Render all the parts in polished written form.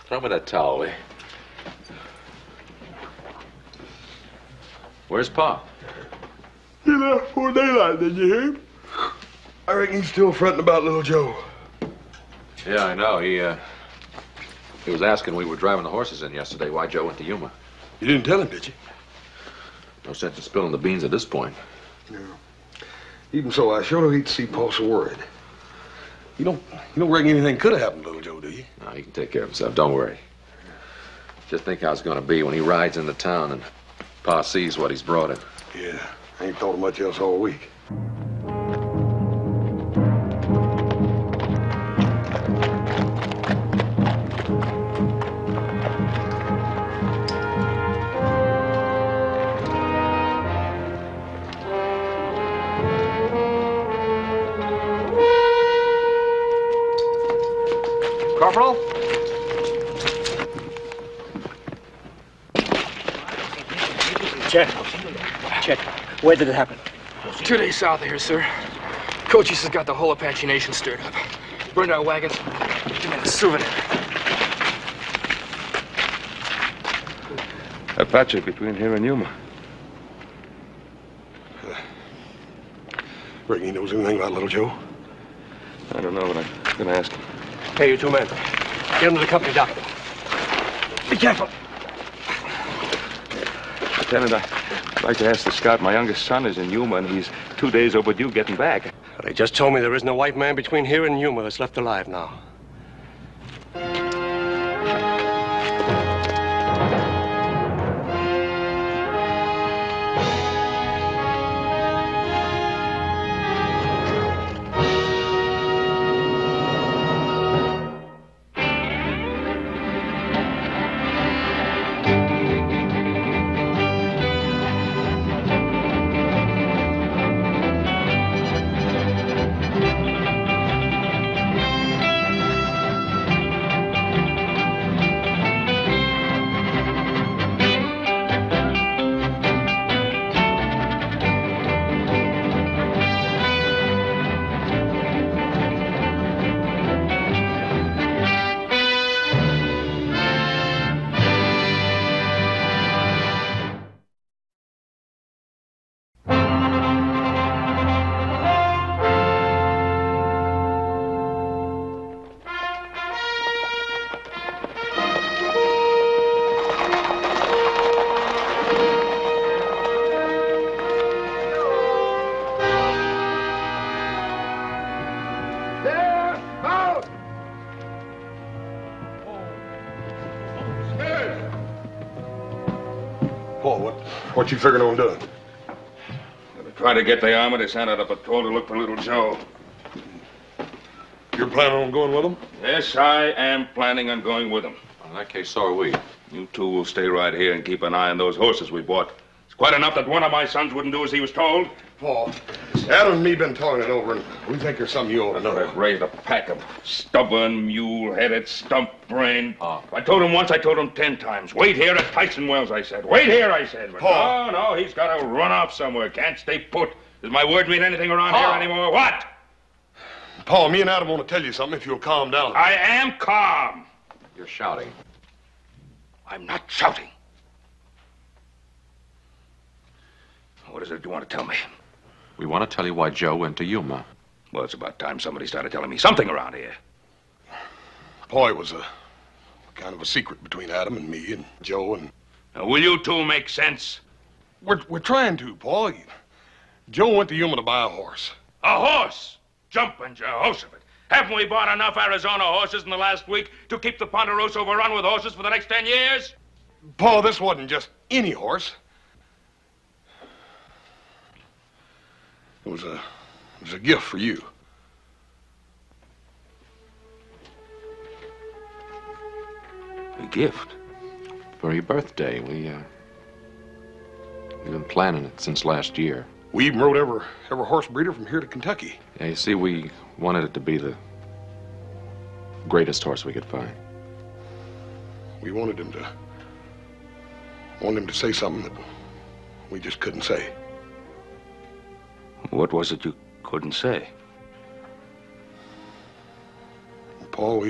Throw me that towel, Lee. Where's Pa? He left before daylight, did you hear him? I reckon he's still fretting about little Joe. Yeah, I know. He was asking when we were driving the horses in yesterday why Joe went to Yuma. You didn't tell him, did you? No sense in spilling the beans at this point. No. Even so, I sure hate to see Paul so worried. You don't reckon anything could have happened to little Joe, do you? No, he can take care of himself. Don't worry. Just think how it's going to be when he rides into town and Pa sees what he's brought him. Yeah, I ain't thought of much else all week. Corporal? Chet, where did it happen? 2 days south of here, sir. Cochise has got the whole Apache Nation stirred up. Burned our wagons. Demanded a souvenir. Apache between here and Yuma. Reckon he knows anything about little Joe? I don't know, but I'm gonna ask him. Hey, you two men. Get him to the company doctor. Be careful. Lieutenant, I'd like to ask the scout. My youngest son is in Yuma, and he's 2 days overdue getting back. They just told me there isn't a white man between here and Yuma that's left alive now. What you figuring on doing? Gonna try to get the armor to send out a patrol to look for little Joe. You're planning on going with them? Yes, I am planning on going with him. In that case, so are we. You two will stay right here and keep an eye on those horses we bought. It's quite enough that one of my sons wouldn't do as he was told. Paul, Adam and me been talking it over, and we think there's something you ought to know. I've raised a pack of stubborn, mule-headed, stump-brained. I told him once, I told him 10 times. Wait here at Tyson Wells, I said. Wait here, I said. But Paul. No, he's got to run off somewhere. Can't stay put. Does my word mean anything around here anymore? What? Paul, me and Adam want to tell you something if you'll calm down. I am calm. You're shouting. I'm not shouting. What is it you want to tell me? We want to tell you why Joe went to Yuma. Well, it's about time somebody started telling me something around here. Paul, it was a kind of a secret between Adam and me and Joe and... Now, will you two make sense? We're trying to, Paul. Joe went to Yuma to buy a horse. A horse? Jumping Jehoshaphat. Haven't we bought enough Arizona horses in the last week to keep the Ponderosa overrun with horses for the next 10 years? Paul, this wasn't just any horse. It was a gift for you. A gift? For your birthday. We've been planning it since last year. We even rode every horse breeder from here to Kentucky. Yeah, you see, we wanted it to be the greatest horse we could find. We wanted him to say something that we just couldn't say. What was it you couldn't say? Paul.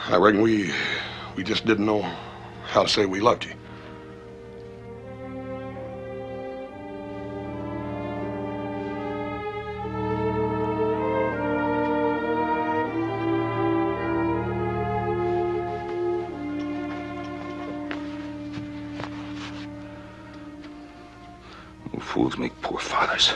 I reckon we just didn't know how to say we loved you. Fools make poor fathers.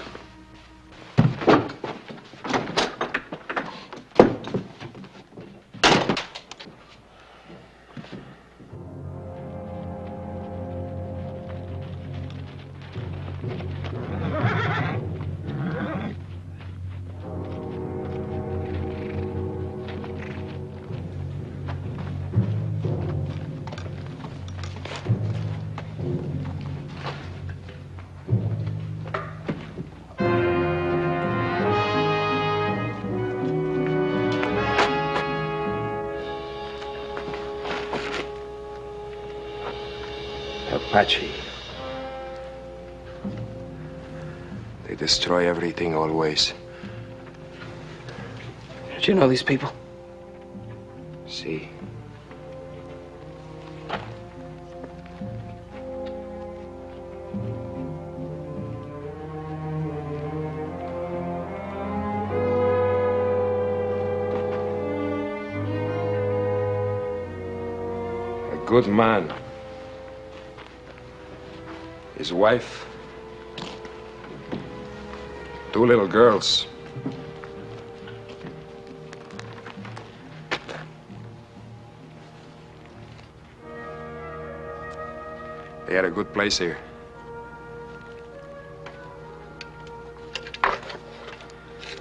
Apache. They destroy everything always. Did you know these people? See. A good man. His wife, 2 little girls. They had a good place here.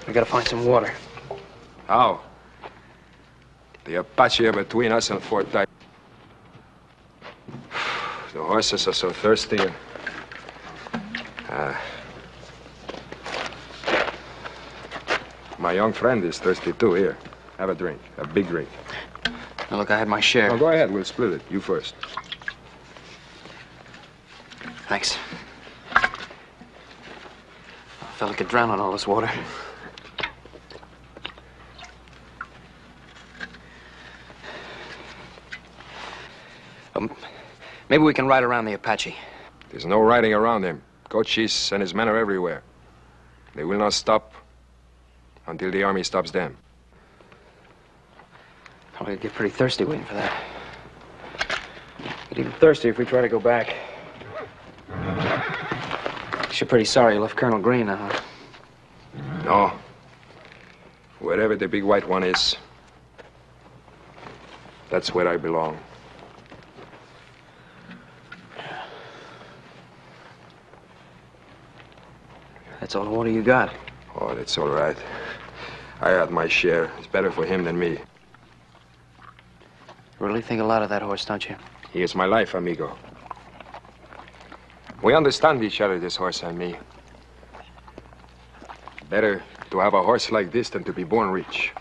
We gotta find some water. How? The Apache are between us and Fort Dykes. The horses are so thirsty and... my young friend is thirsty too. Here, have a drink, a big drink. Now look, I had my share. No, go ahead, we'll split it. You first. Thanks. I felt like I could drown on all this water. Maybe we can ride around the Apache. There's no riding around him. Cochise and his men are everywhere. They will not stop until the army stops them. Probably get pretty thirsty waiting for that. Get even thirstier if we try to go back. You're pretty sorry you left Colonel Green, huh? No. Wherever the big white one is, that's where I belong. That's all the water you got. Oh, that's all right. I had my share. It's better for him than me. You really think a lot of that horse, don't you? He is my life, amigo. We understand each other, this horse and me. Better to have a horse like this than to be born rich.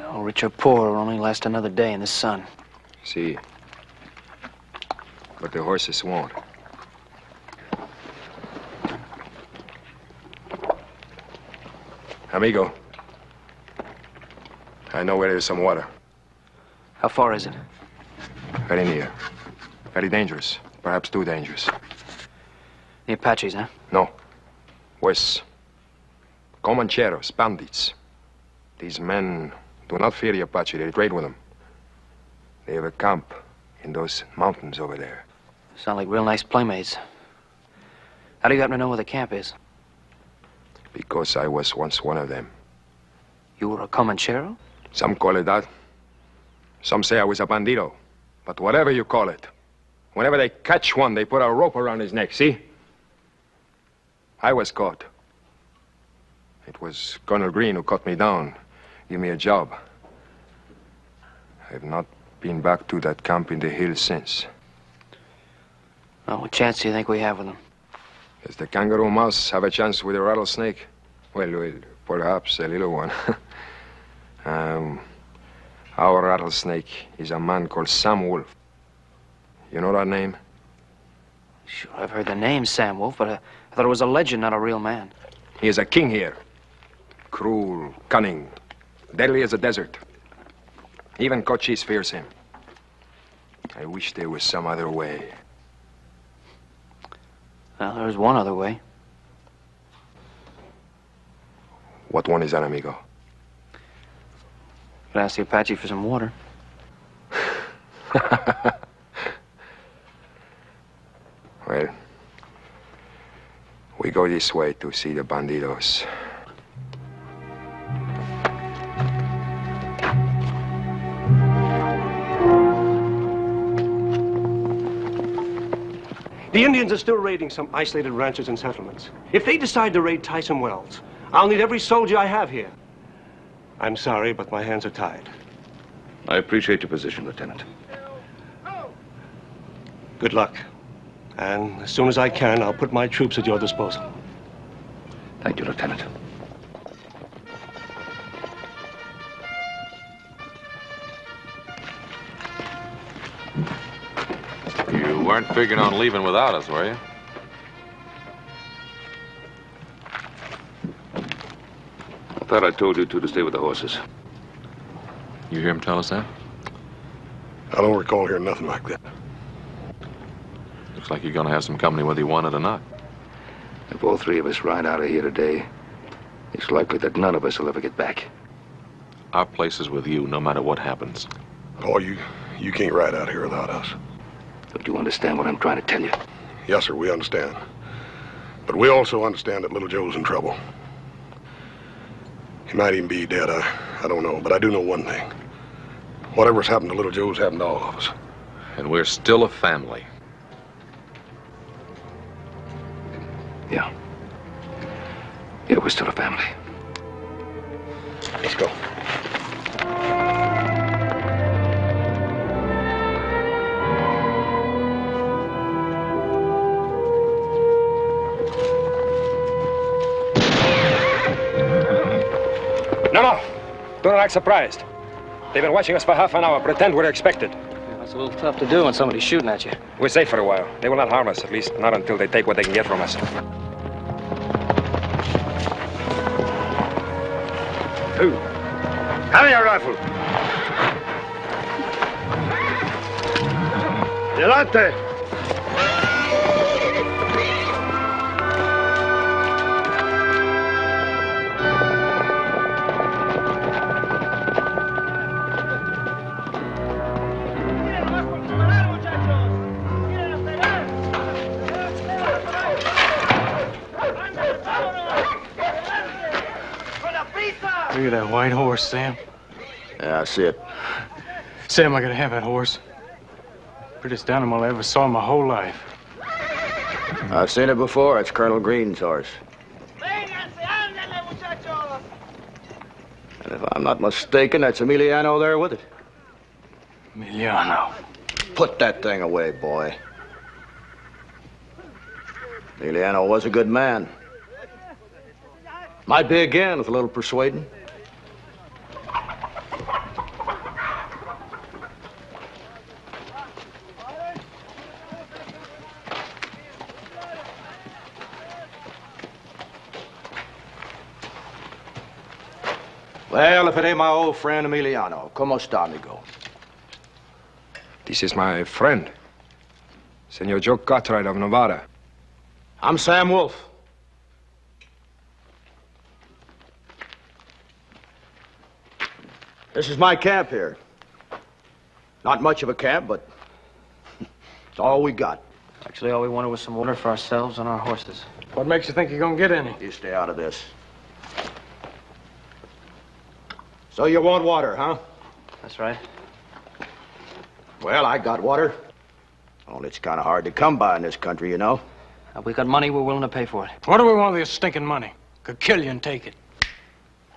Oh, rich or poor, will only last another day in the sun. See. But the horses won't. Amigo, I know where there's some water. How far is it? Very near. Very dangerous. Perhaps too dangerous. The Apaches, huh? No. Worse. Comancheros, bandits. These men do not fear the Apache. They trade with them. They have a camp in those mountains over there. Sound like real nice playmates. How do you happen to know where the camp is? Because I was once one of them. You were a Comanchero? Some call it that. Some say I was a bandito. But whatever you call it, whenever they catch one, they put a rope around his neck, see? I was caught. It was Colonel Green who cut me down, gave me a job. I have not been back to that camp in the hills since. Well, what chance do you think we have with them? Does the kangaroo mouse have a chance with a rattlesnake? Well, perhaps a little one. Our rattlesnake is a man called Sam Wolf. You know that name? Sure, I've heard the name Sam Wolf, but I thought it was a legend, not a real man. He is a king here. cruel, cunning, deadly as a desert. Even Cochise fears him. I wish there was some other way. Well, there's one other way. What one is that, amigo? Could ask the Apache for some water. Well, we go this way to see the bandidos. The Indians are still raiding some isolated ranches and settlements. If they decide to raid Tyson Wells, I'll need every soldier I have here. I'm sorry, but my hands are tied. I appreciate your position, Lieutenant. Good luck. And as soon as I can, I'll put my troops at your disposal. Thank you, Lieutenant. You weren't figuring on leaving without us, were you? I thought I told you two to stay with the horses. You hear him tell us that? I don't recall hearing nothing like that. Looks like you're gonna have some company whether you want it or not. If all three of us ride out of here today, it's likely that none of us will ever get back. Our place is with you, no matter what happens. Paul, you can't ride out here without us. Don't you understand what I'm trying to tell you? Yes, sir, we understand. But we also understand that little Joe's in trouble. He might even be dead, I don't know. But I do know one thing. Whatever's happened to little Joe's happened to all of us. And we're still a family. Yeah. Yeah, we're still a family. Let's go. No. Do not act surprised. They've been watching us for half an hour. Pretend we're expected. That's a little tough to do when somebody's shooting at you. We're safe for a while. They will not harm us, at least not until they take what they can get from us. Who? Have your rifle. Delante. Look at that white horse, Sam. Yeah, I see it. Sam, I gotta have that horse. Prettiest animal I ever saw in my whole life. I've seen it before. It's Colonel Green's horse. And if I'm not mistaken, that's Emiliano there with it. Emiliano. Put that thing away, boy. Emiliano was a good man. Might be again with a little persuading. Well, if it ain't my old friend Emiliano, como está, amigo? This is my friend, Senor Joe Cartwright of Nevada. I'm Sam Wolf. This is my camp here. Not much of a camp, but it's all we got. Actually, all we wanted was some water for ourselves and our horses. What makes you think you're gonna get any? You stay out of this. So you want water, huh? That's right. Well, I got water. Only it's kind of hard to come by in this country, you know. If we got money, we're willing to pay for it. What do we want with this stinking money? Could kill you and take it.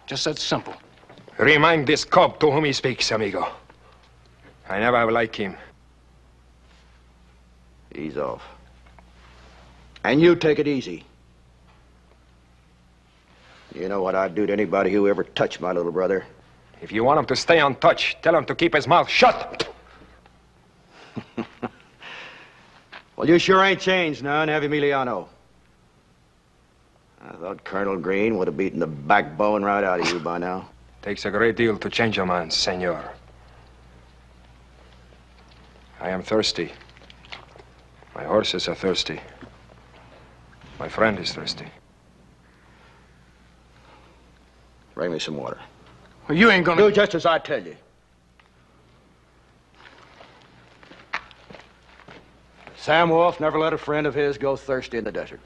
Just that simple. Remind this cub to whom he speaks, amigo. I never have liked him. Ease off. And you take it easy. You know what I'd do to anybody who ever touched my little brother. If you want him to stay on touch, tell him to keep his mouth shut. Well, you sure ain't changed none, have you, Emiliano? I thought Colonel Green would have beaten the backbone right out of you by now. Takes a great deal to change a man, senor. I am thirsty. My horses are thirsty. My friend is thirsty. Bring me some water. Well, you ain't gonna... Do just as I tell you. Sam Wolf never let a friend of his go thirsty in the desert.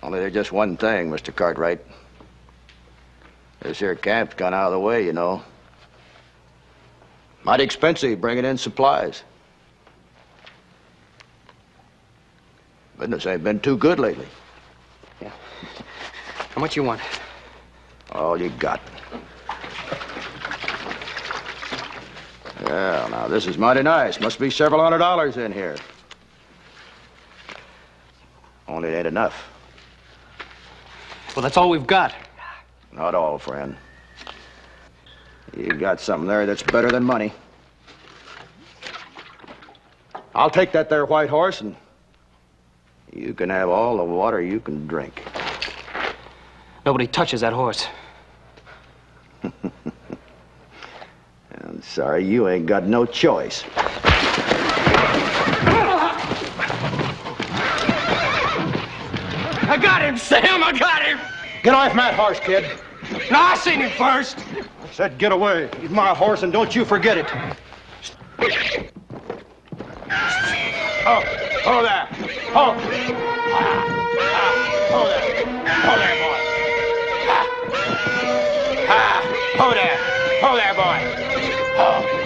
Only there's just one thing, Mr. Cartwright. This here camp's gone out of the way, you know. Mighty expensive bringing in supplies. Business ain't been too good lately. Yeah. How much you want? All you got. Well, now, this is mighty nice. Must be several $100s in here. Only it ain't enough. Well, that's all we've got. Not all, friend. You got something there that's better than money. I'll take that there white horse, and you can have all the water you can drink. Nobody touches that horse. I'm sorry, you ain't got no choice. I got him, Sam! I got him! Get away from that horse, kid. No, I seen him first! I said get away. He's my horse, and don't you forget it. Oh there. Oh there. Oh there, boy. Oh there, boy. Oh.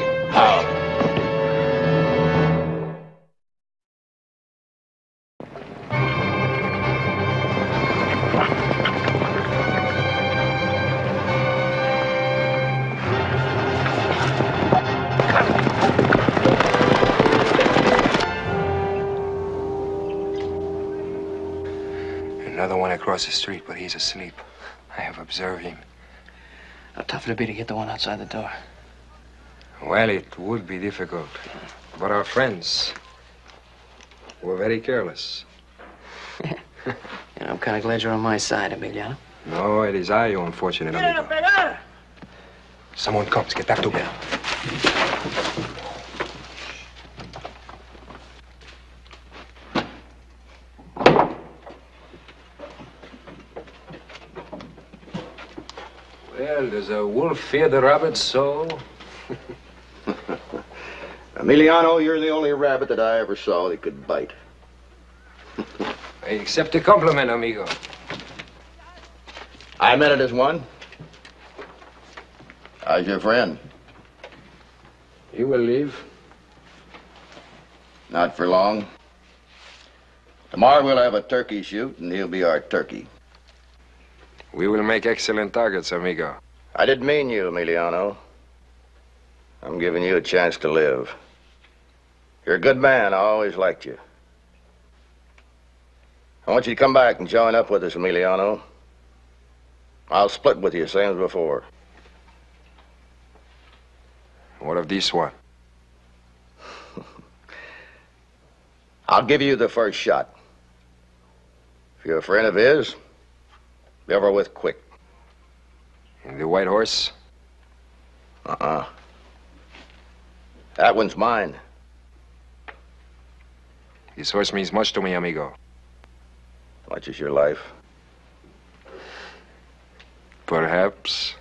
Another one across the street, but he's asleep. I have observed him. How tough it'd be to get the one outside the door. Well, it would be difficult. But our friends were very careless. Yeah, I'm kind of glad you're on my side, Emiliano. No, it is I, you unfortunate amigo. Someone comes. Get back to bed. Well, does a wolf fear the rabbit so? Emiliano, you're the only rabbit that I ever saw that could bite. I accept the compliment, amigo. I meant it as one. How's your friend? He will leave. Not for long. Tomorrow we'll have a turkey shoot, and he'll be our turkey. We will make excellent targets, amigo. I didn't mean you, Emiliano. I'm giving you a chance to live. You're a good man. I always liked you. I want you to come back and join up with us, Emiliano. I'll split with you, same as before. What of this one? I'll give you the first shot. If you're a friend of his, be over with quick. And the white horse? Uh-uh. That one's mine. This horse means much to me, amigo. Much as your life. Perhaps.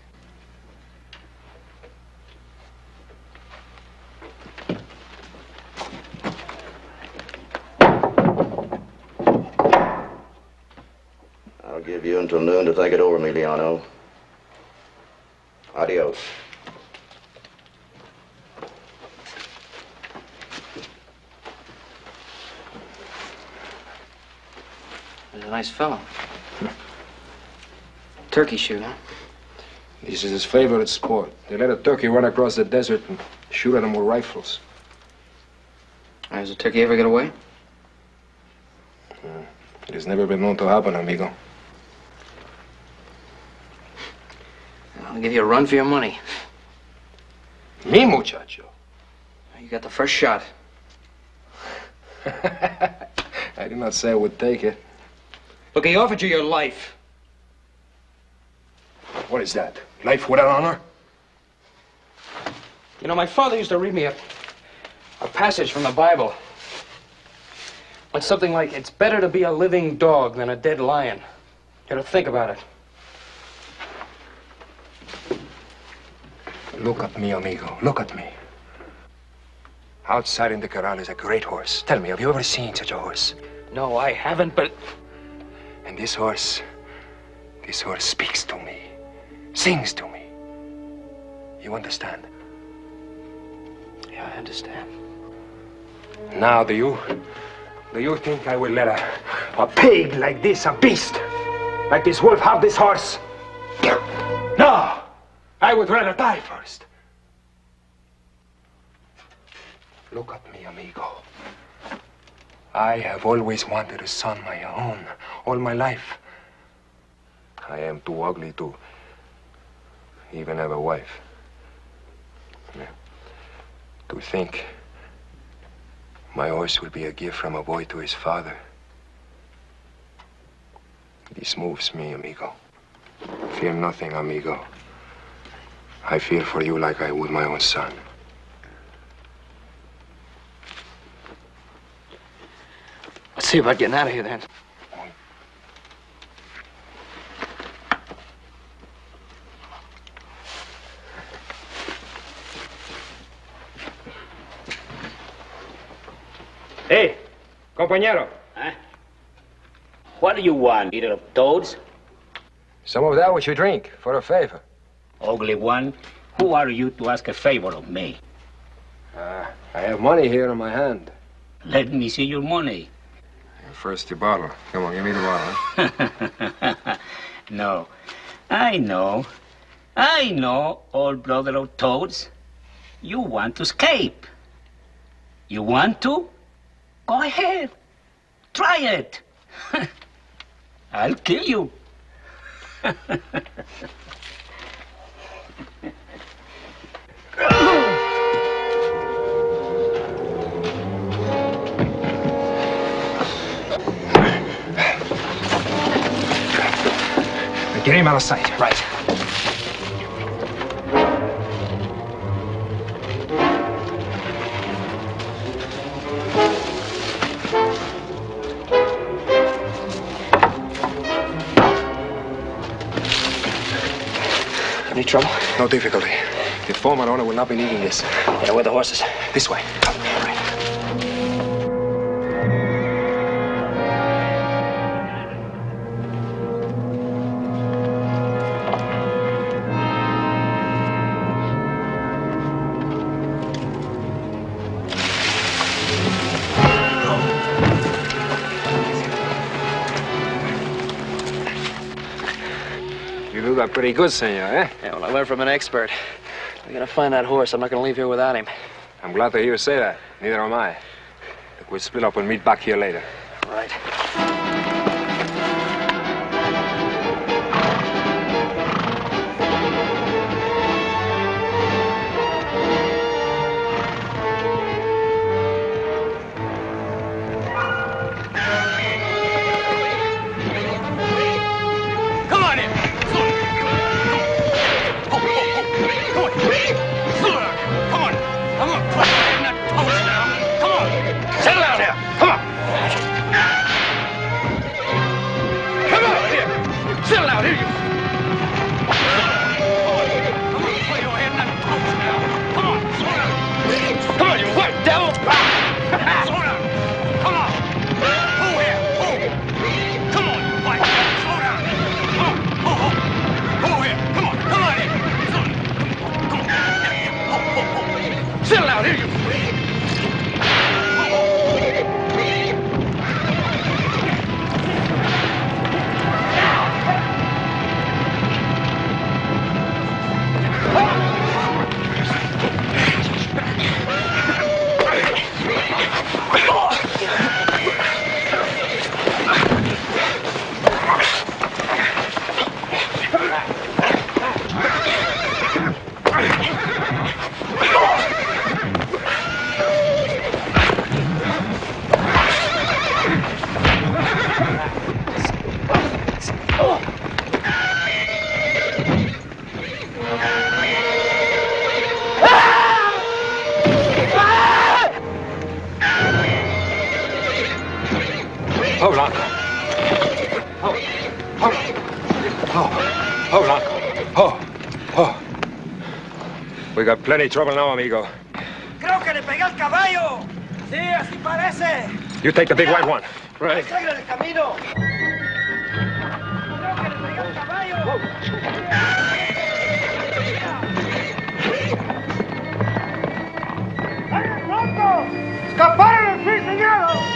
I'll give you until noon to think it over, Emiliano. Adios. He's a nice fellow. Turkey shoot, huh? This is his favorite sport. They let a turkey run across the desert and shoot at him with rifles. Does the turkey ever get away? It has never been known to happen, amigo. I'll give you a run for your money. Me, muchacho? You got the first shot. I did not say I would take it. Look, he offered you your life. What is that? Life without honor? You know, my father used to read me a passage from the Bible. It's something like, it's better to be a living dog than a dead lion. You gotta think about it. Look at me, amigo. Look at me. Outside in the corral is a great horse. Tell me, have you ever seen such a horse? No, I haven't, but... And this horse speaks to me, sings to me. You understand? Yeah, I understand. Now, do you think I will let a pig like this, a beast, like this wolf, have this horse? No! I would rather die first. Look at me, amigo. I have always wanted a son my own, all my life. I am too ugly to even have a wife. To think my horse will be a gift from a boy to his father. This moves me, amigo. Fear nothing, amigo. I feel for you like I would my own son. Let's see about getting out of here, then. Hey, compañero. Huh? What do you want, eater of toads? Some of that which you drink, for a favor. Ugly one, who are you to ask a favor of me? I have money here in my hand. Let me see your money. First the bottle. Come on, give me the bottle. No, I know, old brother of toads. You want to escape. You want to? Go ahead. Try it. I'll kill you. Get him out of sight. Right. Any trouble? No difficulty. The former owner will not be needing this. Yeah, where are the horses? This way. Come. Right. You do that pretty good, senor, eh? Yeah, well, I learned from an expert. We gotta find that horse. I'm not gonna leave here without him. I'm glad to hear you say that. Neither am I. Look, we'll split up and meet back here later. Right. Hold on. Hold on. Oh. We got plenty of trouble now, amigo. Creo que le pegué al caballo. Sí, así parece. You take the big white one. Right. Salga del camino. Creo que le pegué al caballo. ¡Vayan pronto! ¡Escaparon el prisionero!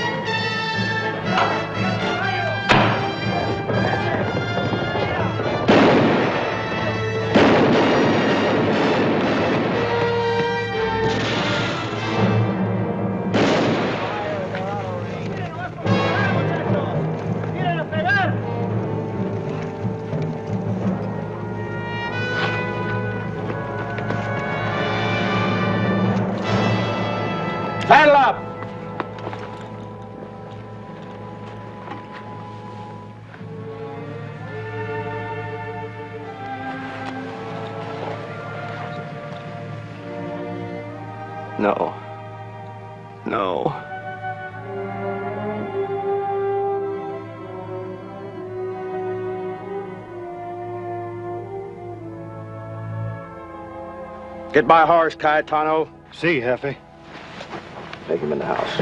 Saddle up! No. No. Get my horse, Cayetano. See, Jefe. Take him in the house.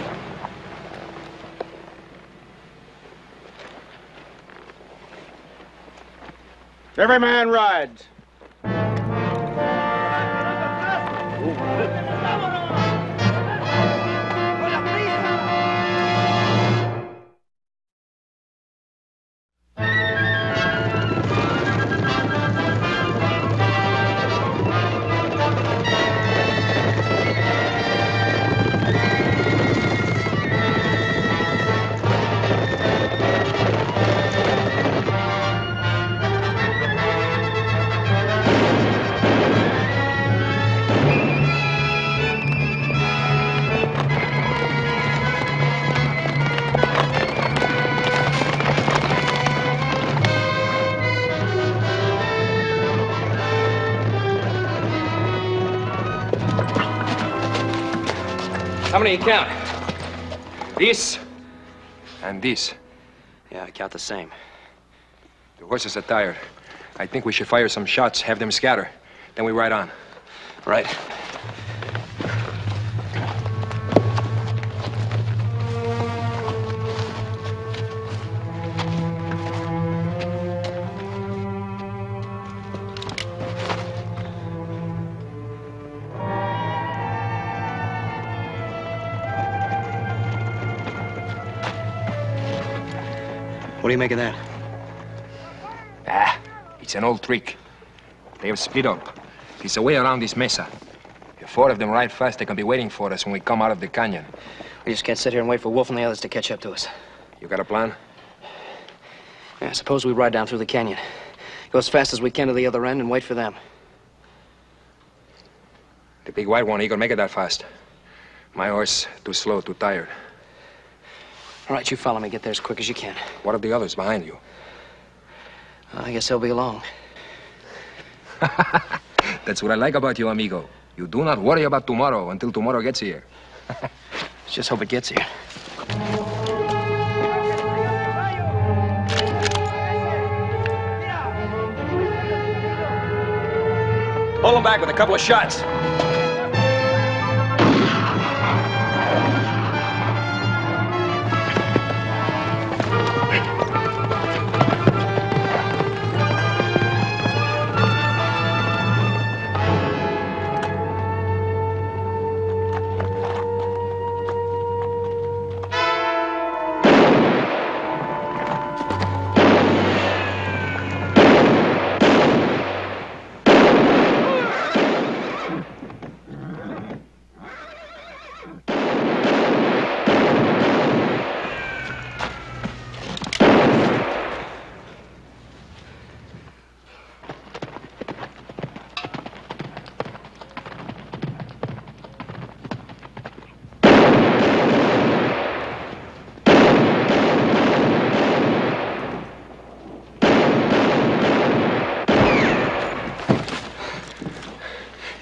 Every man rides. How many you count? This and this. Yeah, I count the same. The horses are tired. I think we should fire some shots, have them scatter. Then we ride on. Right. What do you make of that? It's an old trick. They have split up. It's a way around this mesa. If 4 of them ride fast, they can be waiting for us when we come out of the canyon. We just can't sit here and wait for Wolf and the others to catch up to us. You got a plan? Yeah, suppose we ride down through the canyon. Go as fast as we can to the other end and wait for them. The big white one, he can make it that fast. My horse, too slow, too tired. All right, you follow me. Get there as quick as you can. What of the others behind you? I guess they'll be along. That's what I like about you, amigo. You do not worry about tomorrow until tomorrow gets here. Let's just hope it gets here. Hold them back with a couple of shots.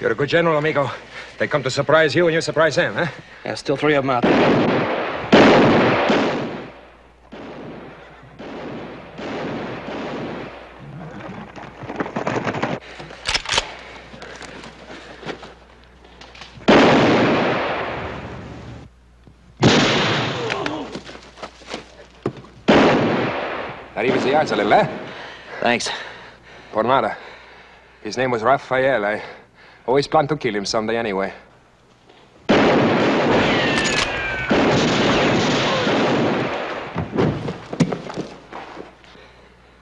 You're a good general, amigo. They come to surprise you and you surprise them, huh? Yeah, still 3 of them out there. That evens the odds a little, eh? Thanks. Por nada. His name was Raphael. I always planned to kill him someday anyway.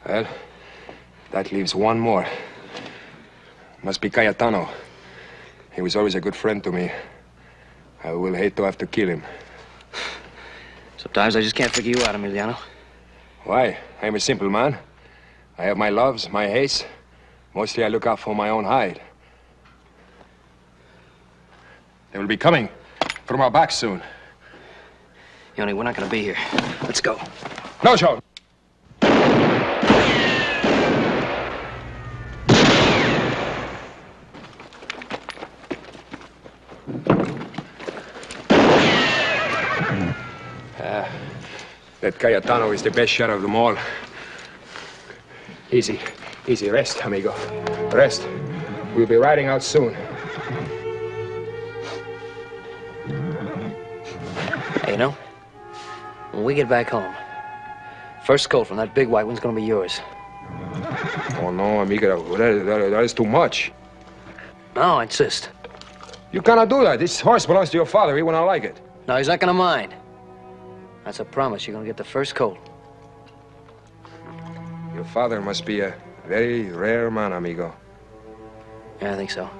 Well, that leaves one more. Must be Cayetano. He was always a good friend to me. I will hate to have to kill him. Sometimes I just can't figure you out, Emiliano. Why? I'm a simple man. I have my loves, my hates. Mostly I look out for my own hide. They will be coming from our back soon. Yoni, we're not gonna be here. Let's go. No, Joe. That Cayetano is the best shot of them all. Easy. Easy. Rest, amigo. Rest. We'll be riding out soon. Hey, you know, when we get back home, first colt from that big white one's gonna be yours. Oh, no, amigo. That is too much. No, I insist. You cannot do that. This horse belongs to your father. He will not like it. No, he's not gonna mind. That's a promise. You're gonna get the first colt. Your father must be a very rare man, amigo. Yeah, I think so.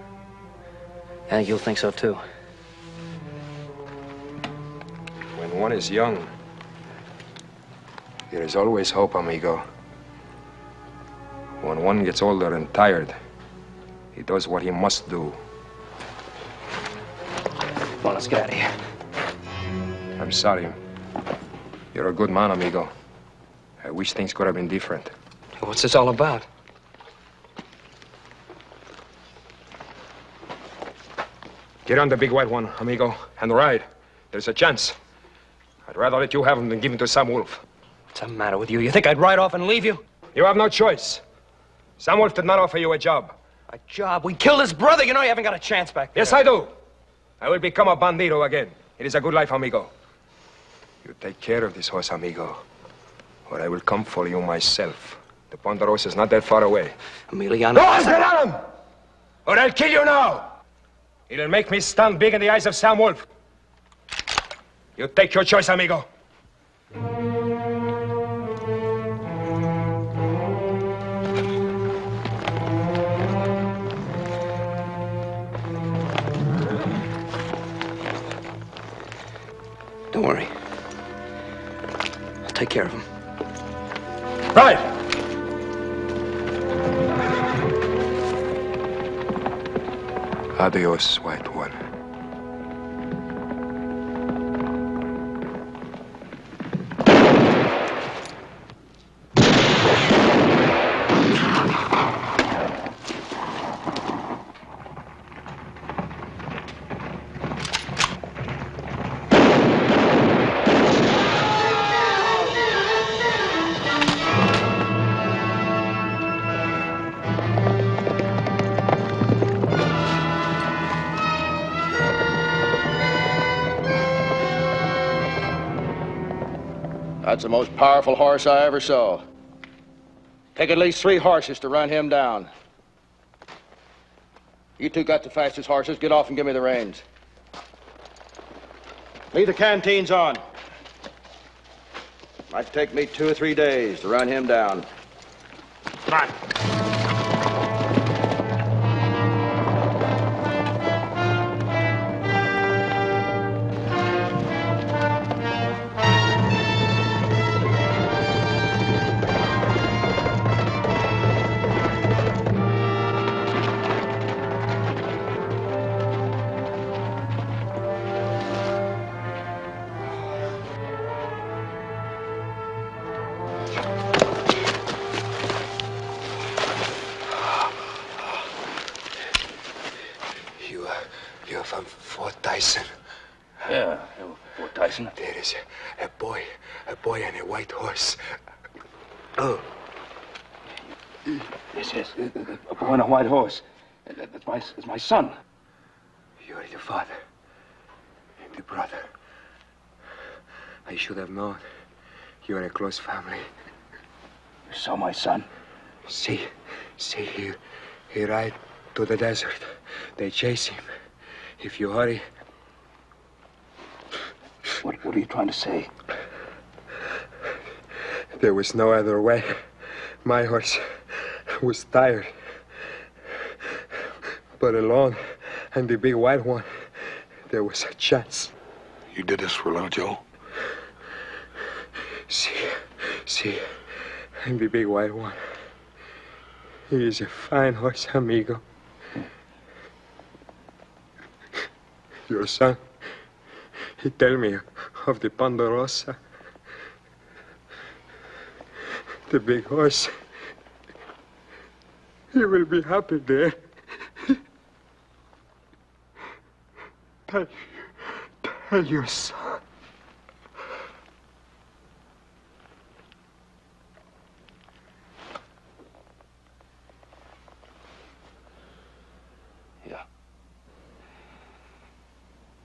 I think you'll think so, too. When one is young, there is always hope, amigo. When one gets older and tired, he does what he must do. Come on, let's get out of here. I'm sorry. You're a good man, amigo. I wish things could have been different. What's this all about? Get on the big white one, amigo, and ride. There's a chance. I'd rather let you have him than give him to Sam Wolf. What's the matter with you? You think I'd ride off and leave you? You have no choice. Sam Wolf did not offer you a job. A job? We killed his brother. You know you haven't got a chance back there. Yes, I do. I will become a bandito again. It is a good life, amigo. You take care of this horse, amigo, or I will come for you myself. The Ponderosa is not that far away. Emiliano. No, get on him! Or I'll kill you now! It'll make me stand big in the eyes of Sam Wolf. You take your choice, amigo. Don't worry. I'll take care of him. Right! Adios, white one. That's the most powerful horse I ever saw. Take at least 3 horses to run him down. You two got the fastest horses. Get off and give me the reins. Leave the canteens on. Might take me 2 or 3 days to run him down. Come on. You're from Fort Tyson. Yeah, Fort Tyson. There is a boy and a white horse. Oh. Yes, a boy on a white horse. That's my son. You're the father and the brother. I should have known. You're a close family. You saw my son? See, he ride to the desert. They chase him. If you hurry. What are you trying to say? There was no other way. My horse was tired. But alone, and the big white one, there was a chance. You did this for little Joe? See, and the big white one. He is a fine horse, amigo. Your son, he tell me of the Ponderosa. The big horse. He will be happy there. Tell your son. Yeah.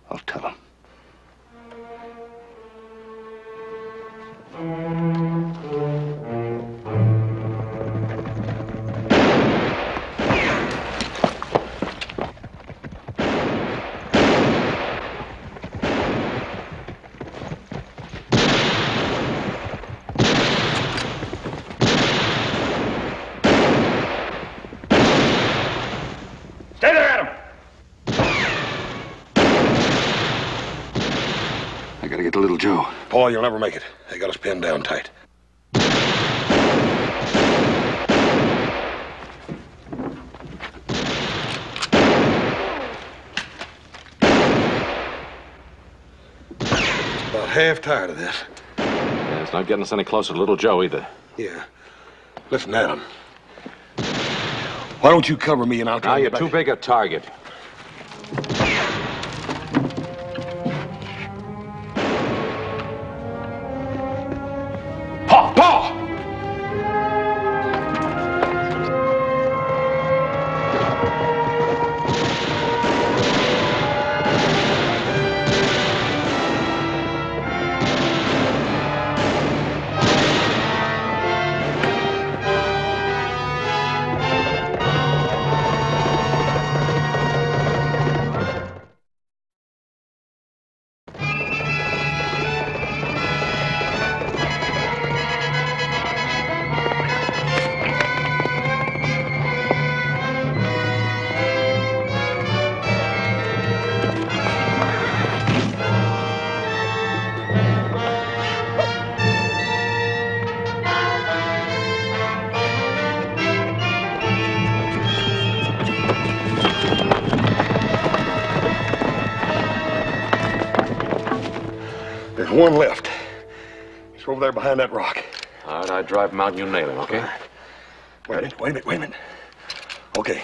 I'll tell him. Stay there, Adam! I gotta get to little Joe. Paul, you'll never make it. They got us pinned down tight. About half tired of this. Yeah, it's not getting us any closer to little Joe either. Yeah. Listen, Adam. Why don't you cover me and I'll try Now to you're get too back. big a target. Paul! Paul! There's one left. He's over there behind that rock. All right, I drive him out and you nail him, okay? Wait a minute. Okay.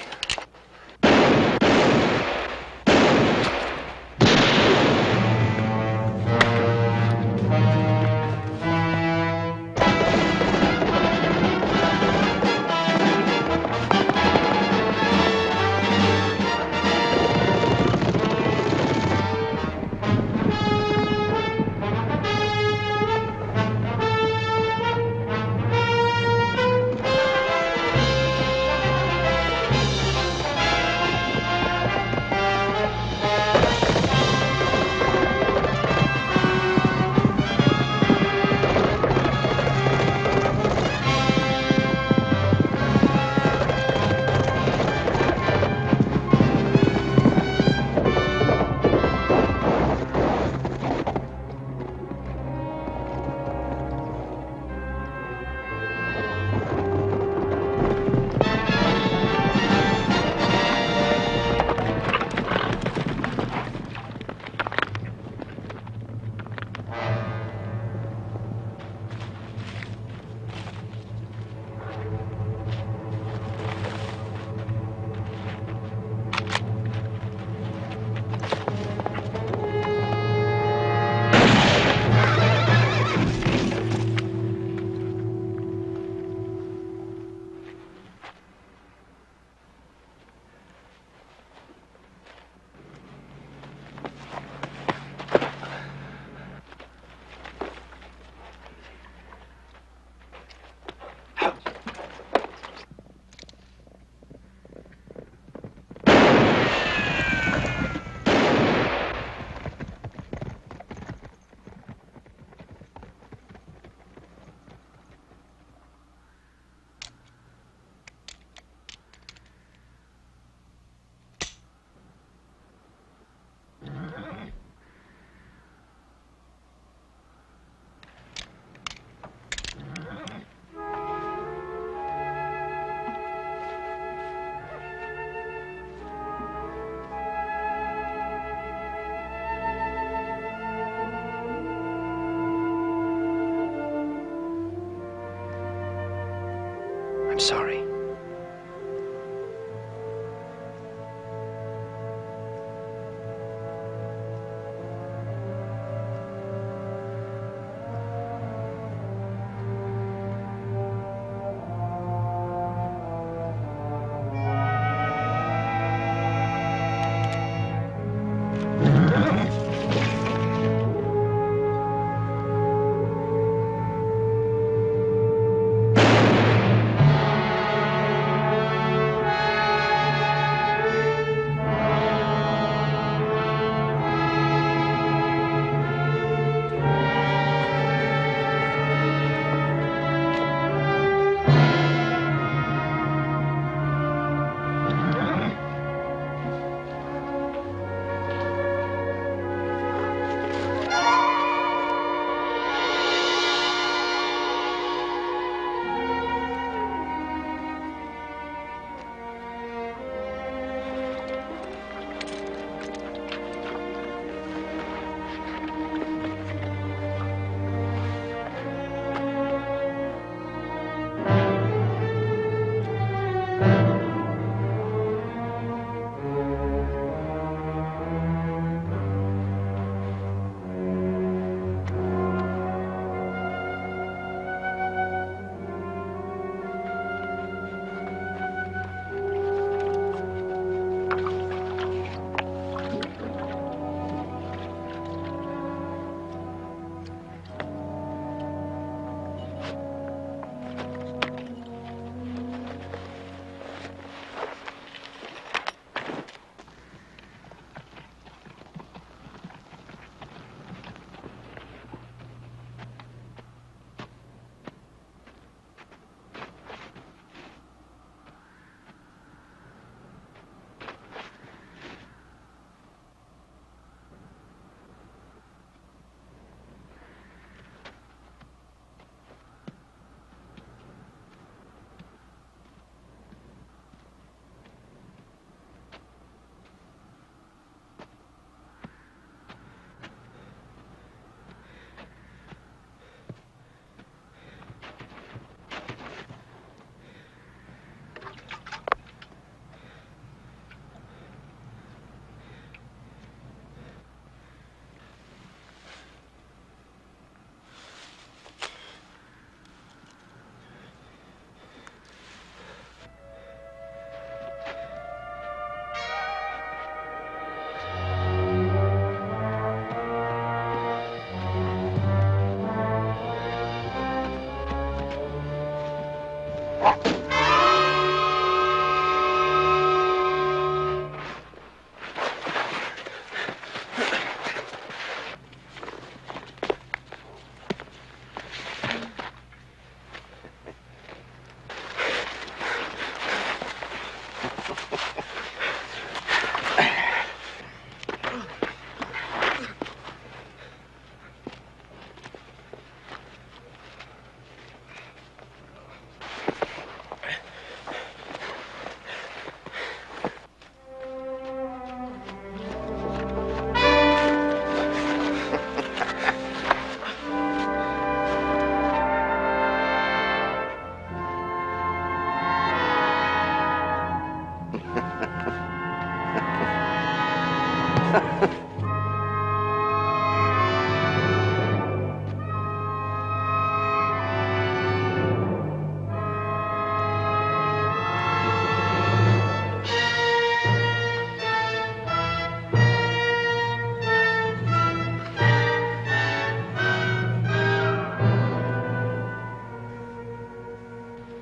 I'm sorry.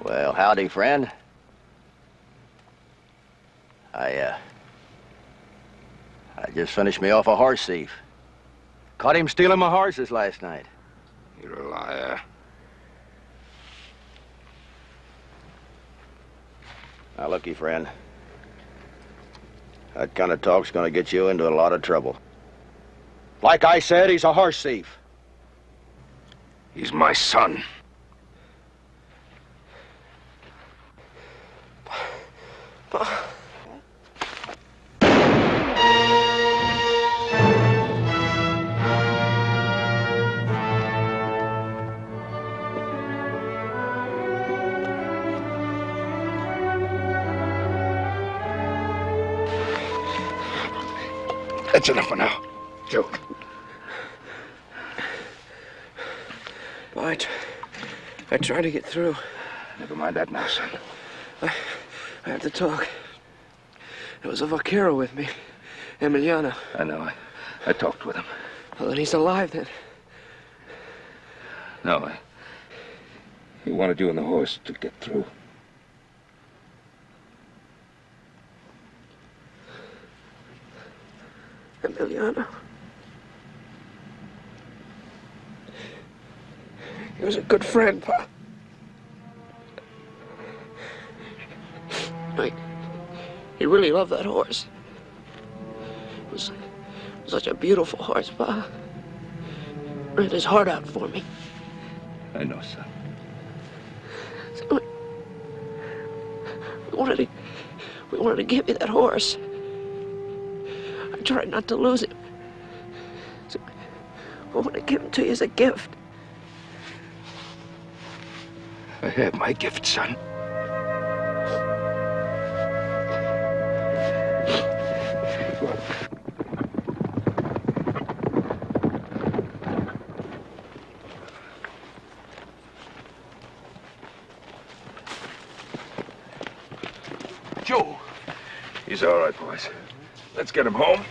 Well, howdy, friend. I just finished me off a horse thief. Caught him stealing my horses last night. You're a liar. Now, looky, friend. That kind of talk's gonna get you into a lot of trouble. Like I said, he's a horse thief. He's my son. That's enough for now. Joe. I tried to get through. Never mind that now, son. I had to talk. There was a vaquero with me, Emiliano. I know. I talked with him. Well, then he's alive, then. No, he wanted you and the horse to get through. Emiliano. He was a good friend, Pa. He really loved that horse. It was such a beautiful horse, Pa. Ran his heart out for me. I know, son. So we wanted to give you that horse. I tried not to lose him. So I want to give him to you as a gift. I have my gift, son. Joe. He's all right, boys. Let's get him home.